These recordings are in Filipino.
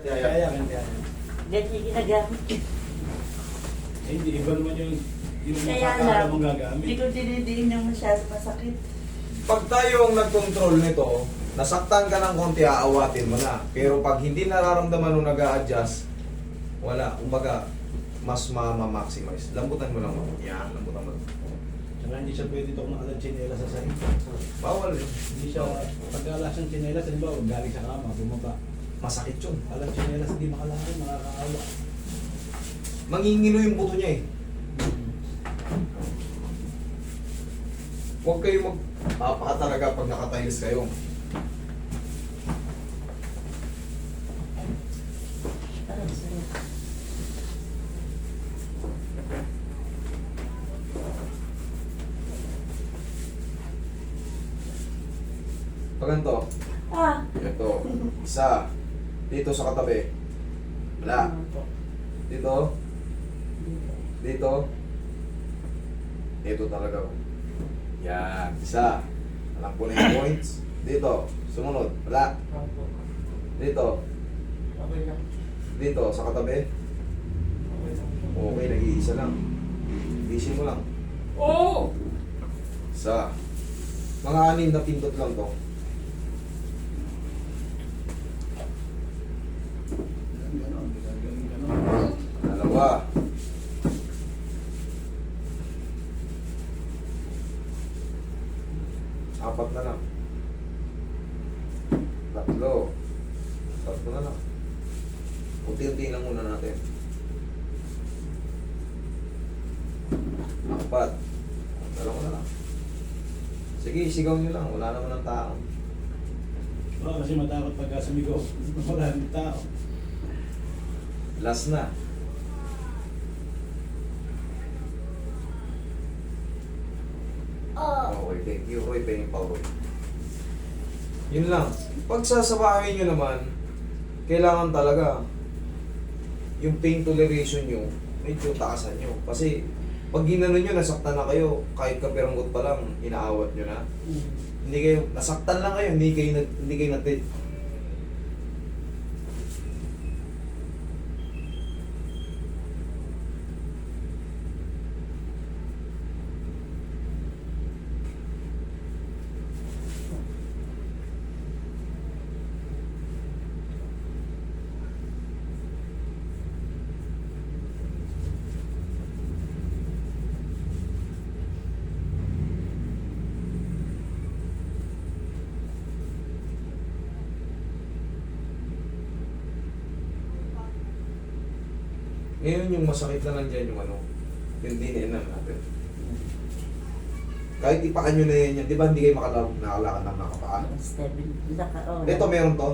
Kaya, kaya. Ganyan yung ginagamit. Hindi, iba naman yung Kaya makakala lang, mong hindi gagamit. ko dinidiin yung masyado masakit. Pag tayo ang nag-control nito, nasaktan ka ng konti, aawatin mo na. Pero pag hindi nararamdaman nung nag-a-adjust, wala. Kumbaga, mas ma-maximize. Lambutan mo lang. Yan, lambutan mo. Saka hindi siya pwede ito nakalang tsinelas sa sahig. Bawal yun. Hindi siya, pagkala siyang tsinelas, halimbawa, galing sa kama, bumaba. Masakit yun. Alam tsinelas, hindi makalaki, makakaawa. Mangingilo yung buto niya eh. Huwag kayo magpapaka talaga pag nakatiles kayo. Aray, sorry. Pag ganito, Ah! ito, isa, dito sa katabi, wala, Ano po? dito, dito, dito talaga. Yan, isa, alam ko na yung points, dito, sumunod, wala, Opo. dito, Okay lang. dito, sa katabi, Okay lang po. okay, nag-iisa lang, bisin mo lang, Oh! isa, mga 6 na pindot lang to. Ganon, ganon. Dalawa. Apat na lang. Tatlo. Tatlo na lang. Unti-unti lang muna natin. Apat. Dalawa na lang. Sige, sigaw nyo lang. Wala naman ang tao. Oo, kasi matakot pagka sumigaw. Maraming tao. Last na. Okay, thank you, Roy. Pengin pa, Roy. Yun lang. Pag sasabahin nyo naman, kailangan talaga yung pain toleration nyo, medyo taasan nyo. Kasi pag ginano nyo, nasaktan na kayo, kahit kapiranggot pa lang, inaawat nyo na. Hindi kayo, nasaktan lang kayo, hindi kayo natit. Ngayon yung masakit na lang dyan yung ano, yung dineenan natin. Kahit ipaan nyo na yan, di ba hindi kayo nakalakad ng nakapaan? Steven, oh, Ito meron to?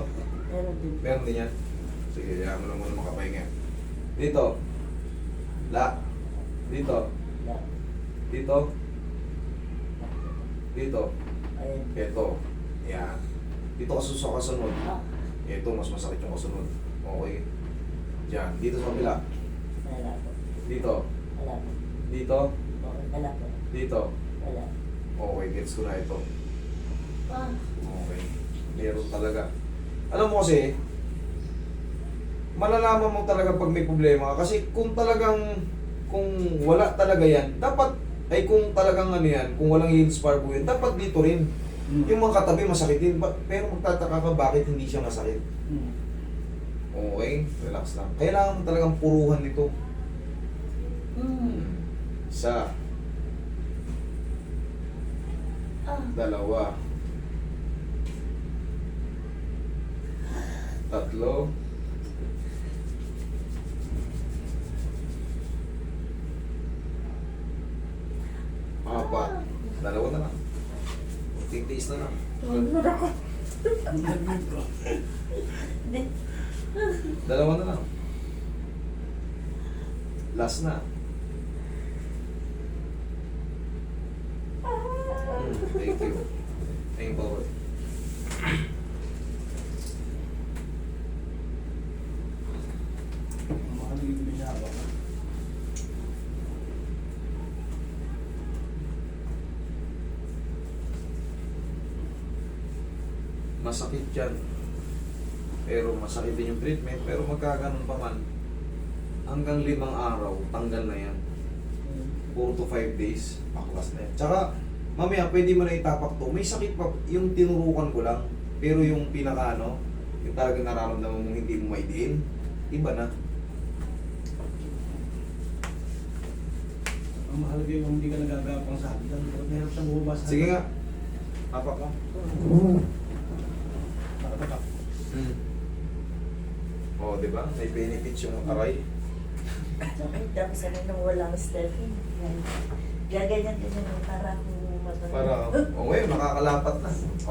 Meron din. Meron din yan? Sige, yaman lang muna makapahinga. Dito. La. Dito. Yeah. Dito. Dito. Ayan. Ito. Yan. Dito sa kasunod. Ah, Ito, mas masakit yung kasunod. Okay. Diyan. Dito sa kabila. wala po. Dito. Wala po. Dito. Wala po. Dito. Wala. Okay, gets ko na ito. Ah, Okay. Meron talaga. Alam mo kasi, malalaman mo talaga pag may problema ka. Kasi kung talagang, kung wala talaga yan, dapat, ay kung talagang ano yan, kung walang heal spar po yun, dapat dito rin. Yung mga katabi masakit din, pero magtataka ka bakit hindi siya masakit. Okay, relax lang. Kailangan mo talagang puruhan nito. Isa, ah, dalawa, tatlo, apat, dalawa na lang. Tigtiis na lang. tulog ako. Hindi. Dalawa na lang. Last na. Thank you. Thank you. Mga naging binawa. Masakit yan. pero masakit din yung treatment, pero magkaganon pa man, hanggang 5 araw, tanggal na yan. 4 to 5 days, paklas na yan. Tsaka, mamaya, pwede mo na itapak to. May sakit pa, yung tinurukan ko lang, pero yung pinaka yung talagang nararamdaman mong hindi mo maidiin, iba na. Ang mahalaga yung hindi ka nagagapang sa hagdan. Meron siyang bumabas. Sige nga, tapak mo. Nakatabak. Oh, di ba? May benefits yung aray. Nakita ko sa nung walang stepping. Gaganyan din naman para kung matanda. Para, ngayon, nakakalapat na.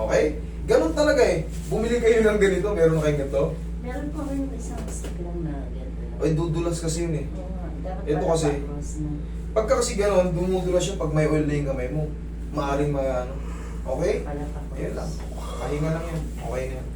Okay? Ganun talaga eh. Bumili kayo ng ganito, meron na kayong ganito. Meron pa kayong isang stick lang na ganito. Ay, dudulas kasi yun eh. Oo nga, dapat Ito pala kasi, pa-cross na. Pagka kasi gano'n, dumudulas siya pag may oil na yung kamay mo. Maaring Okay? Pala pa-cross. Ayun lang. Pahinga lang yan. Okay na yan.